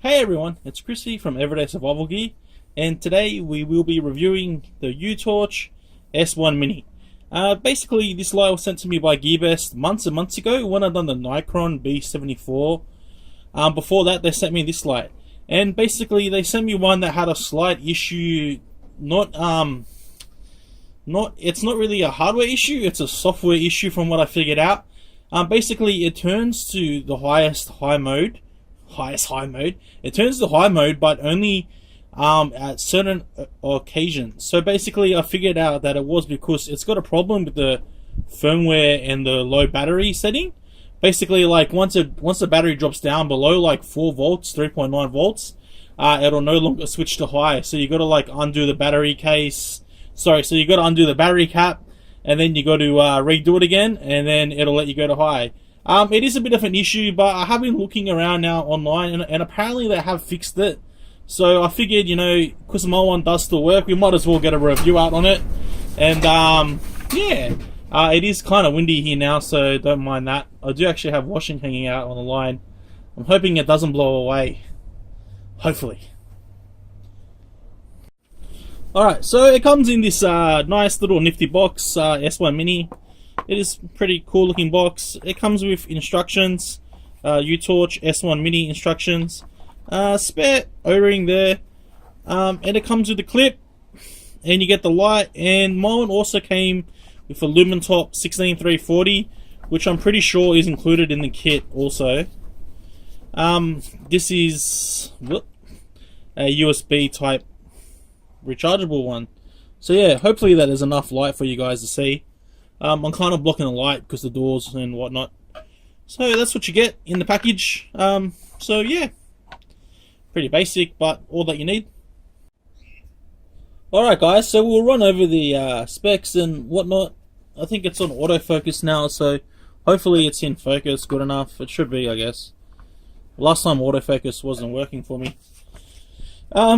Hey everyone, it's Chrissy from Everyday Survival Gear, and today we will be reviewing the Utorch S1 Mini. Basically, this light was sent to me by GearBest months and months ago when I'd done the Nikon B74. Before that, they sent me this light, and basically they sent me one that had a slight issue. It's not really a hardware issue; it's a software issue from what I figured out. Basically, it turns to the highest high mode. It turns to high mode, but only at certain occasions. So basically, I figured out that it was because it's got a problem with the firmware and the low battery setting. Basically, like once the battery drops down below like 4 volts, 3.9 volts, it'll no longer switch to high. So you got to like undo the battery case. So you got to undo the battery cap, and then you got to redo it again, and then it'll let you go to high. It is a bit of an issue, but I have been looking around now online, and apparently they have fixed it. So I figured, because my one does still work, we might as well get a review out on it. And yeah, it is kind of windy here now, so don't mind that. I do actually have washing hanging out on the line. I'm hoping it doesn't blow away. Hopefully. Alright, so it comes in this nice little nifty box, S1 Mini. It is a pretty cool looking box. It comes with instructions, Utorch S1 Mini instructions, spare O-ring there, and it comes with a clip, and you get the light. And mine also came with a lumen top 16340, which I'm pretty sure is included in the kit also. This is a USB type rechargeable one. So yeah, hopefully that is enough light for you guys to see. I'm kind of blocking the light because the doors and whatnot. So that's what you get in the package. So yeah, pretty basic, but all that you need. Alright guys, so we'll run over the specs and whatnot. I think it's on autofocus now, so hopefully it's in focus good enough. It should be, I guess. Last time autofocus wasn't working for me. I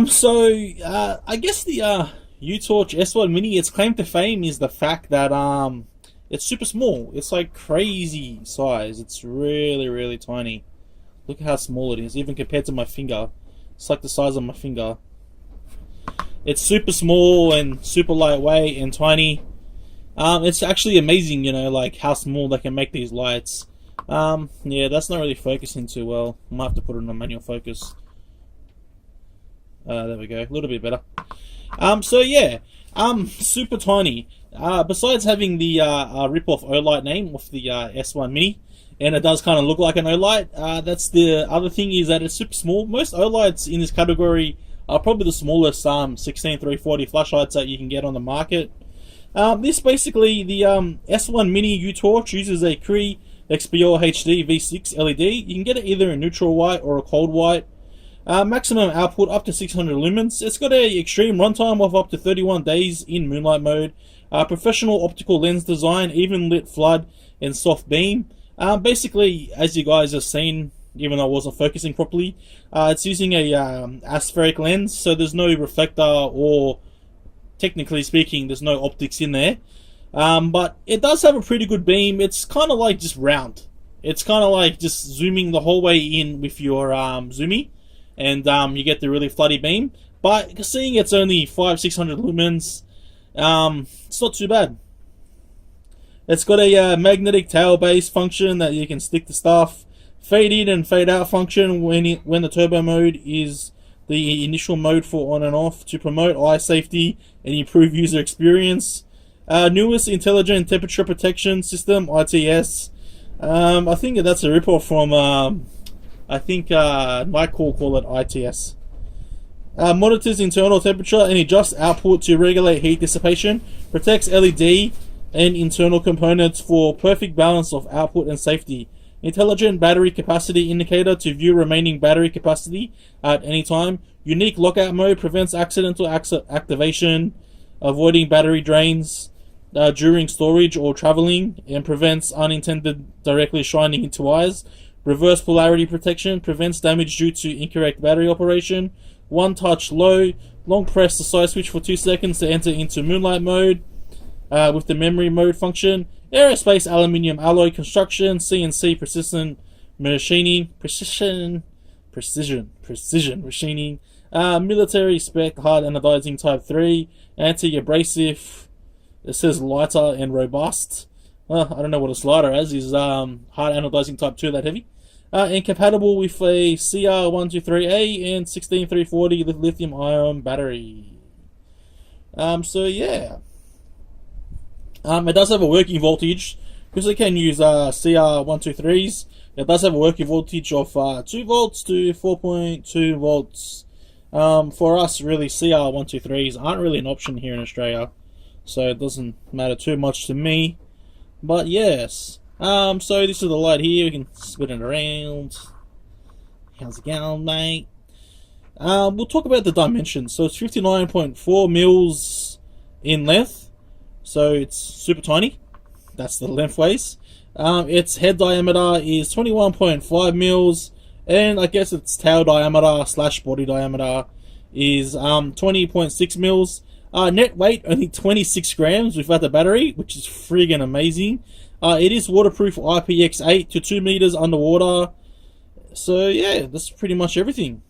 guess the Utorch S1 Mini, its claim to fame is the fact that it's super small. It's like crazy size. It's really, really tiny. Look at how small it is, even compared to my finger. It's like the size of my finger. It's super small and super lightweight and tiny. It's actually amazing, like how small they can make these lights. Yeah, that's not really focusing too well. I might have to put it on manual focus. There we go, a little bit better. So yeah, super tiny. Besides having the rip-off Olight name off the S1 Mini, and it does kind of look like an Olight, that's the other thing, is that it's super small. Most Olights in this category are probably the smallest 16340 flashlights that you can get on the market. This basically, the S1 Mini Utorch uses a Cree XPR HD V6 LED. You can get it either in neutral white or a cold white. Maximum output up to 600 lumens. It's got a extreme runtime of up to 31 days in moonlight mode. Professional optical lens design, even lit flood, and soft beam. Basically, as you guys have seen, even though I wasn't focusing properly, it's using a aspheric lens, so there's no reflector, or technically speaking, there's no optics in there. But it does have a pretty good beam. It's kind of like just round. It's kind of like just zooming the whole way in with your zoomie. And you get the really floody beam. But seeing it's only 500-600 lumens, it's not too bad. It's got a magnetic tail base function that you can stick to stuff. Fade in and fade out function when the turbo mode is the initial mode for on and off, to promote eye safety and improve user experience. Newest intelligent temperature protection system, ITS. I think that's a ripoff from I think Nightcall call it ITS. Monitors internal temperature and adjusts output to regulate heat dissipation. Protects LED and internal components for perfect balance of output and safety. Intelligent battery capacity indicator to view remaining battery capacity at any time. Unique lockout mode prevents accidental activation, avoiding battery drains during storage or traveling, and prevents unintended directly shining into eyes. Reverse polarity protection prevents damage due to incorrect battery operation. One touch low, long press the side switch for 2 seconds to enter into moonlight mode with the memory mode function. Aerospace aluminium alloy construction, CNC precision machining, precision machining, military spec hard anodizing type 3, anti-abrasive. It says lighter and robust. Well, I don't know what it's lighter as. Is hard anodizing type 2 that heavy? And compatible with a CR123A and 16340 lithium ion battery. So yeah. It does have a working voltage, because it can use CR123s. It does have a working voltage of 2 volts to 4.2 volts. For us, really, CR123s aren't really an option here in Australia, so it doesn't matter too much to me. But yes, so this is the light here. We can spin it around. How's it going, mate? We'll talk about the dimensions. So it's 59.4 mils in length, so it's super tiny. That's the lengthways. Its head diameter is 21.5 mils, and I guess its tail diameter / body diameter is 20.6 mils. Net weight only 26 grams without the battery, which is friggin' amazing. It is waterproof IPX8 to 2 meters underwater. So yeah, that's pretty much everything.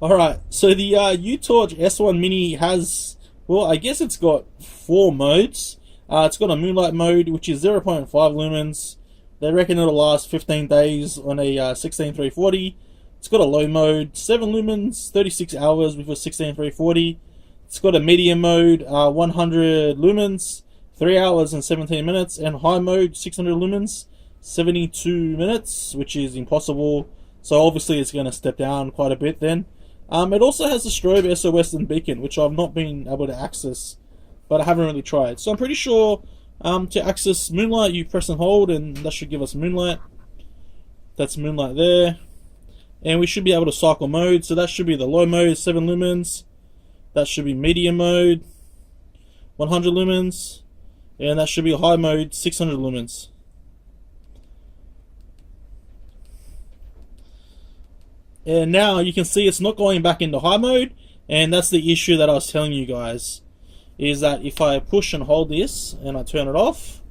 Alright, so the Utorch S1 Mini has, well, I guess it's got 4 modes. It's got a moonlight mode, which is 0.5 lumens. They reckon it'll last 15 days on a 16340. It's got a low mode, 7 lumens, 36 hours with a 16340. It's got a medium mode, 100 lumens, 3 hours and 17 minutes. And high mode, 600 lumens, 72 minutes, which is impossible. So obviously it's going to step down quite a bit then. It also has the strobe SOS and beacon, which I've not been able to access, but I haven't really tried. So I'm pretty sure to access moonlight, you press and hold, and that should give us moonlight. That's moonlight there. And we should be able to cycle mode, so that should be the low mode, 7 lumens. That should be medium mode, 100 lumens. And that should be high mode, 600 lumens. And now you can see it's not going back into high mode, and that's the issue that I was telling you guys, is that if I push and hold this and I turn it off,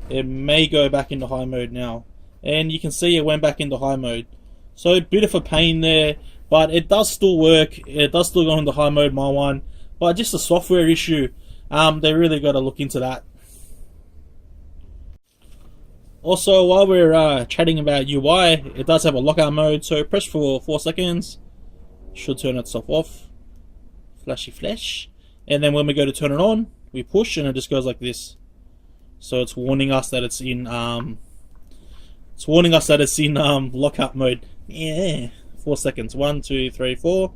it may go back into high mode now. And you can see it went back into high mode. So a bit of a pain there, but it does still work. It does still go into high mode, my one, but just a software issue. They really got to look into that. Also, while we're chatting about UI, it does have a lockout mode, so press for 4 seconds. Should turn itself off. Flashy flash. And then when we go to turn it on, we push and it just goes like this. So it's warning us that it's in lockout mode. Yeah. 4 seconds. 1, 2, 3, 4.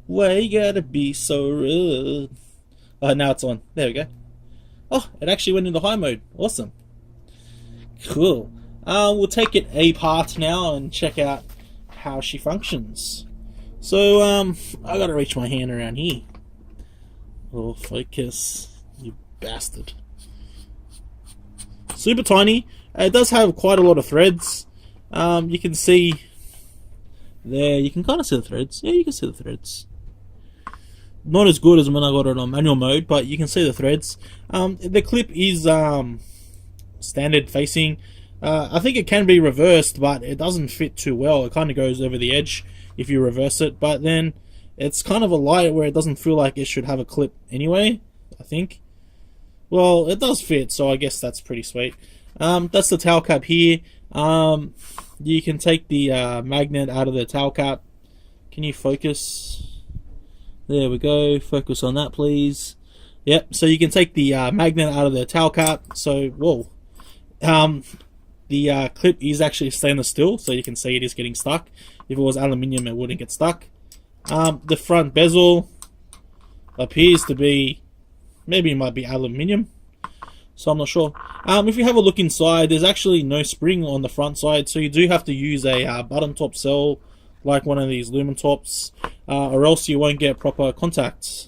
Why you gotta be so rude? Now it's on. There we go. Oh, it actually went into high mode. Awesome. Cool. We'll take it apart now and check out how she functions. So, I gotta reach my hand around here. Oh, focus, you bastard. Super tiny. It does have quite a lot of threads. You can see there, you can kind of see the threads. Yeah, you can see the threads. Not as good as when I got it on manual mode, but you can see the threads. The clip is standard facing. I think it can be reversed, but it doesn't fit too well. It kind of goes over the edge if you reverse it, but then it's kind of a light where it doesn't feel like it should have a clip anyway, I think. Well, it does fit, so I guess that's pretty sweet. That's the tail cap here. You can take the magnet out of the tail cap. Can you focus? There we go. Focus on that, please. Yep, so you can take the magnet out of the tail cap. So, whoa. The clip is actually stainless steel, so you can see it is getting stuck. If it was aluminium, it wouldn't get stuck. The front bezel appears to be, maybe it might be aluminium, so I'm not sure. If you have a look inside, there's actually no spring on the front side, so you do have to use a button top cell, like one of these lumen tops, or else you won't get proper contacts.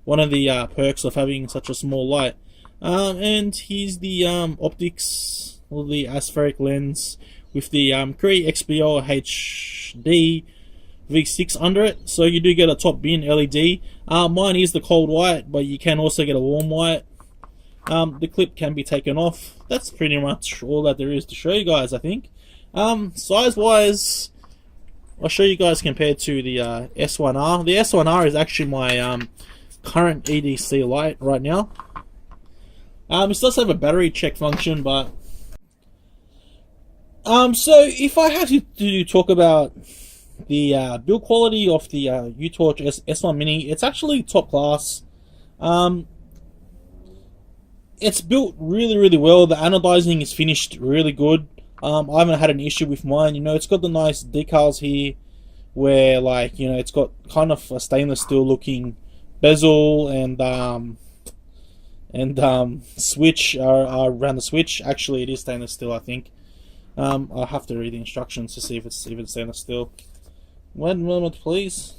One of the perks of having such a small light. And here's the optics, or the aspheric lens with the Cree XPL HD V6 under it. So you do get a top bin LED. Mine is the cold white, but you can also get a warm white. The clip can be taken off. That's pretty much all that there is to show you guys, I think. Size wise, I'll show you guys compared to the S1R. The S1R is actually my current EDC light right now. It does have a battery check function, but so if I had to talk about the build quality of the Utorch S1 Mini, it's actually top class. It's built really well. The anodizing is finished really good. I haven't had an issue with mine. You know, it's got the nice decals here, where like, you know, it's got kind of a stainless steel looking bezel and switch around the switch. Actually, it is stainless steel, I think. I'll have to read the instructions to see if it's stainless steel. One moment, please.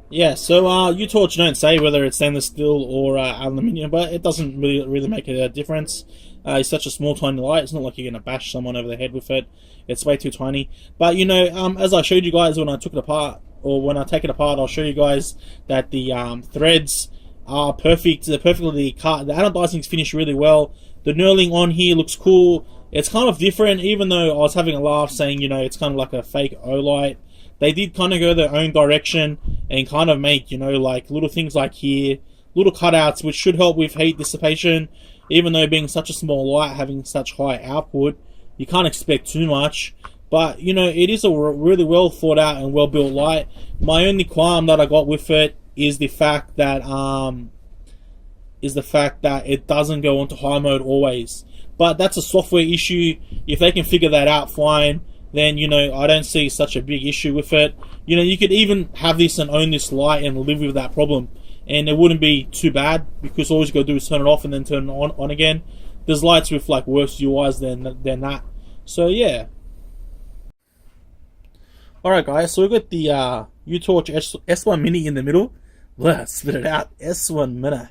Yeah, so Utorch don't say whether it's stainless steel or aluminium, but it doesn't really make a difference. It's such a small, tiny light. It's not like you're gonna bash someone over the head with it. It's way too tiny. But you know, as I showed you guys when I took it apart, or when I take it apart, I'll show you guys that the threads are perfect. They're perfectly cut. The anodizing's finished really well. The knurling on here looks cool. It's kind of different, even though I was having a laugh saying, you know, it's kind of like a fake O-light. They did kind of go their own direction and kind of make, you know, like little things like here, little cutouts, which should help with heat dissipation. Even though being such a small light, having such high output, you can't expect too much. But, you know, it is a really well thought out and well built light. My only qualm that I got with it is the fact that it doesn't go onto high mode always. But that's a software issue. If they can figure that out, fine. Then, you know, I don't see such a big issue with it. You know, you could even have this and own this light and live with that problem, and it wouldn't be too bad, because all you got to do is turn it off and then turn it on again. There's lights with like worse UIs than that. So yeah. Alright guys, so we've got the Utorch S1 Mini in the middle. Let's spit it out. S1 Mini.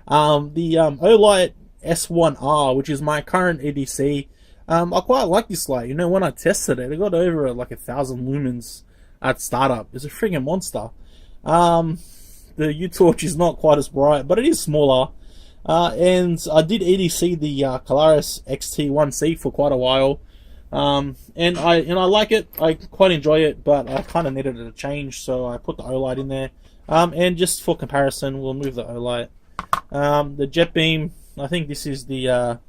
The Olight S1R, which is my current EDC. I quite like this light. You know, when I tested it, it got over like 1,000 lumens at startup. It's a friggin' monster. The Utorch is not quite as bright, but it is smaller. And I did EDC the Colaris XT1C for quite a while. And I like it. I quite enjoy it, but I kind of needed a change, so I put the Olight in there. And just for comparison, we'll move the Olight. The jet beam, I think this is the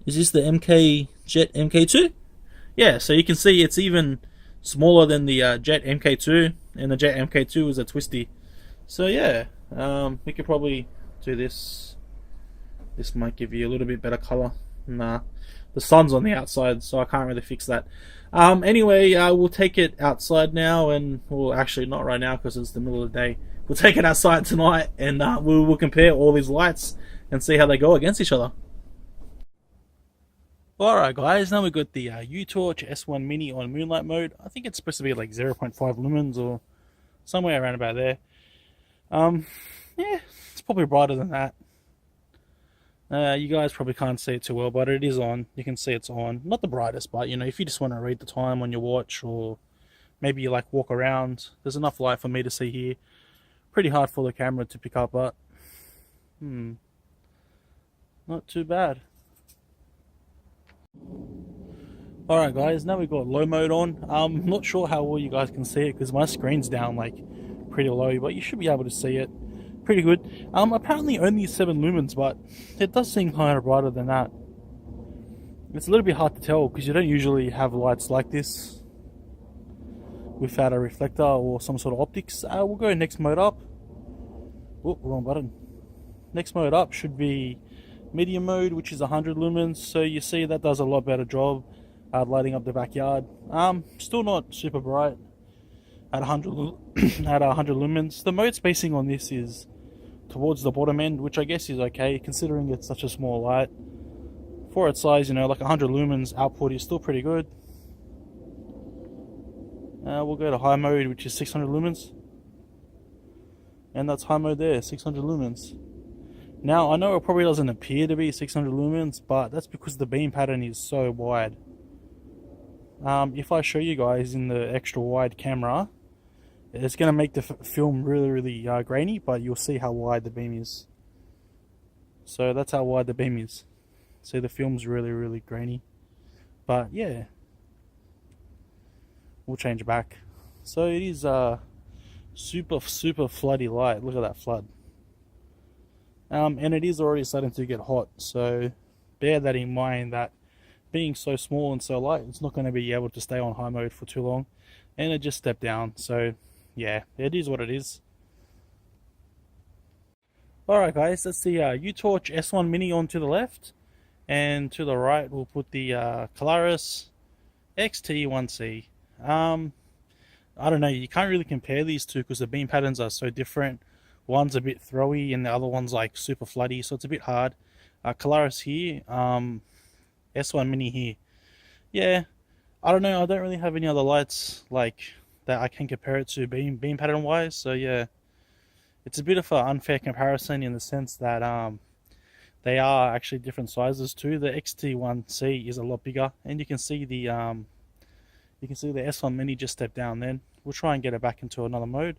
is this the MK Jet MK2? Yeah, so you can see it's even smaller than the Jet MK2, and the Jet MK2 is a twisty. So yeah, we could probably do this. This might give you a little bit better color. Nah, the sun's on the outside, so I can't really fix that. Anyway, we'll take it outside now, and well, actually not right now because it's the middle of the day. We'll take it outside tonight, and we'll compare all these lights and see how they go against each other. Alright guys, now we've got the Utorch S1 Mini on moonlight mode. I think it's supposed to be like 0.5 lumens or somewhere around about there. Yeah, it's probably brighter than that. You guys probably can't see it too well, but it is on. You can see it's on. Not the brightest, but you know, if you just want to read the time on your watch, or maybe you like walk around, there's enough light for me to see here. Pretty hard for the camera to pick up, but not too bad. Alright guys, now we've got low mode on. I'm not sure how well you guys can see it because my screen's down like pretty low, but you should be able to see it pretty good. Apparently only 7 lumens, but it does seem kind of brighter than that. It's a little bit hard to tell because you don't usually have lights like this without a reflector or some sort of optics. We'll go next mode up. Oh, wrong button. Next mode up should be medium mode, which is 100 lumens. So you see that does a lot better job at lighting up the backyard. Still not super bright at 100 at 100 lumens. The mode spacing on this is towards the bottom end, which I guess is okay considering it's such a small light. For its size, you know, like 100 lumens output is still pretty good. We'll go to high mode, which is 600 lumens. And that's high mode there, 600 lumens. Now, I know it probably doesn't appear to be 600 lumens, but that's because the beam pattern is so wide. If I show you guys in the extra wide camera, it's going to make the film really, really grainy, but you'll see how wide the beam is. So that's how wide the beam is. See, the film's really grainy, but yeah, we'll change back. So it is super floody light. Look at that flood. And it is already starting to get hot, so bear that in mind, that being so small and so light, it's not going to be able to stay on high mode for too long, and it just stepped down. So yeah, it is what it is. Alright guys, that's the Utorch S1 Mini on to the left, and to the right we'll put the Kalaris XT1C. I don't know, you can't really compare these two because the beam patterns are so different. One's a bit throwy and the other one's like super floody, so it's a bit hard. Kalaris here, S1 Mini here. Yeah, I don't know, I don't really have any other lights like that I can compare it to beam pattern wise, so yeah. It's a bit of an unfair comparison in the sense that they are actually different sizes too. The XT1C is a lot bigger, and you can see the S1 Mini just stepped down. Then we'll try and get it back into another mode.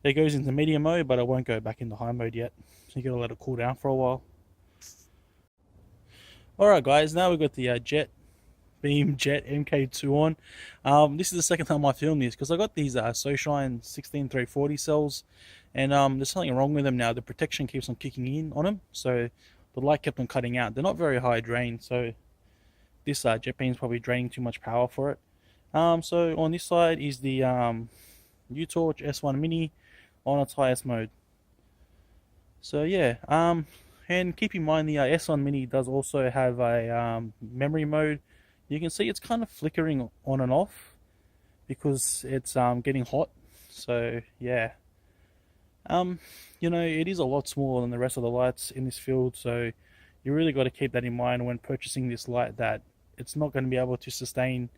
It goes into medium mode, but it won't go back into high mode yet. So you gotta let it cool down for a while. Alright guys, now we've got the Jet MK2 on. This is the second time I filmed this because I got these SoShine 16340 cells, and there's something wrong with them now. The protection keeps on kicking in on them, so the light kept on cutting out. They're not very high drain, so this jet beam is probably draining too much power for it. So on this side is the Utorch S1 Mini on its highest mode. So yeah, and keep in mind the S1 Mini does also have a memory mode. You can see it's kind of flickering on and off because it's getting hot. So yeah, you know, it is a lot smaller than the rest of the lights in this field, so you really got to keep that in mind when purchasing this light, that it's not going to be able to sustain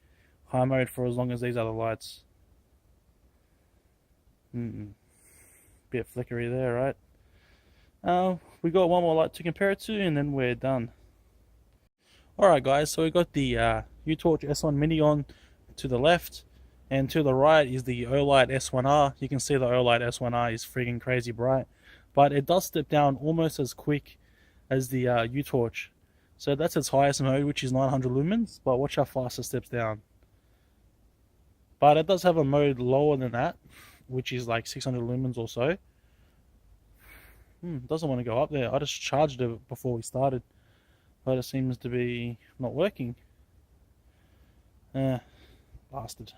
high mode for as long as these other lights. Bit flickery there, right? We got one more light to compare it to and then we're done. Alright guys, so we got the Utorch S1 Mini on to the left, and to the right is the Olight S1R. You can see the Olight S1R is freaking crazy bright, but it does step down almost as quick as the Utorch. So that's its highest mode, which is 900 lumens, but watch how fast it steps down. But it does have a mode lower than that, which is like 600 lumens or so. Doesn't want to go up there. I just charged it before we started, but it seems to be not working. Bastard.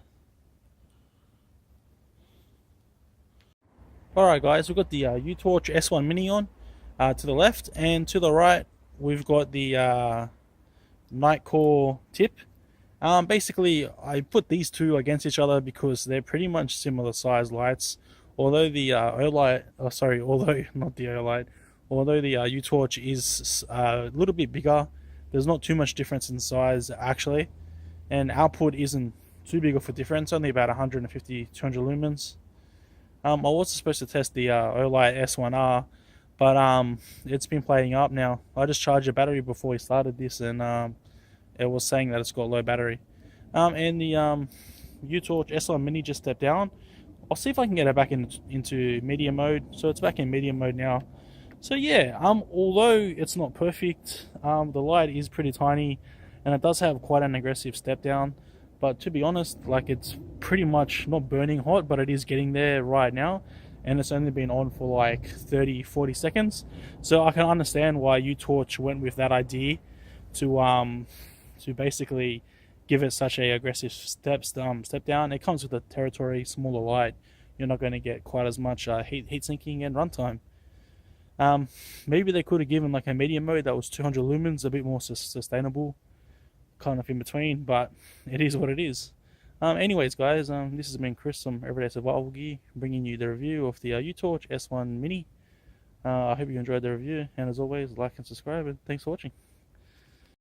Alright guys, we've got the Utorch S1 Mini on to the left, and to the right we've got the Nightcore tip. Basically I put these two against each other because they're pretty much similar size lights, although the Olight, although not the Olight, although the Utorch is a little bit bigger, there's not too much difference in size actually, and output isn't too big of a difference, only about 150-200 lumens. I was supposed to test the Olight S1R, but it's been playing up now. I just charged a battery before we started this, and it was saying that it's got low battery. And the Utorch S1 Mini just stepped down. I'll see if I can get it back into medium mode. So it's back in medium mode now. So yeah, although it's not perfect, the light is pretty tiny, and it does have quite an aggressive step down. But to be honest, like, it's pretty much not burning hot, but it is getting there right now, and it's only been on for like 30-40 seconds. So I can understand why Utorch went with that idea to basically give it such a aggressive step down. It comes with a territory smaller light. You're not going to get quite as much heat sinking and runtime. Maybe they could have given like a medium mode that was 200 lumens, a bit more sustainable, kind of in between, but it is what it is. Anyways guys, this has been Chris from Everyday Survival Gear, bringing you the review of the Utorch S1 Mini. I hope you enjoyed the review, and as always, like and subscribe, and thanks for watching.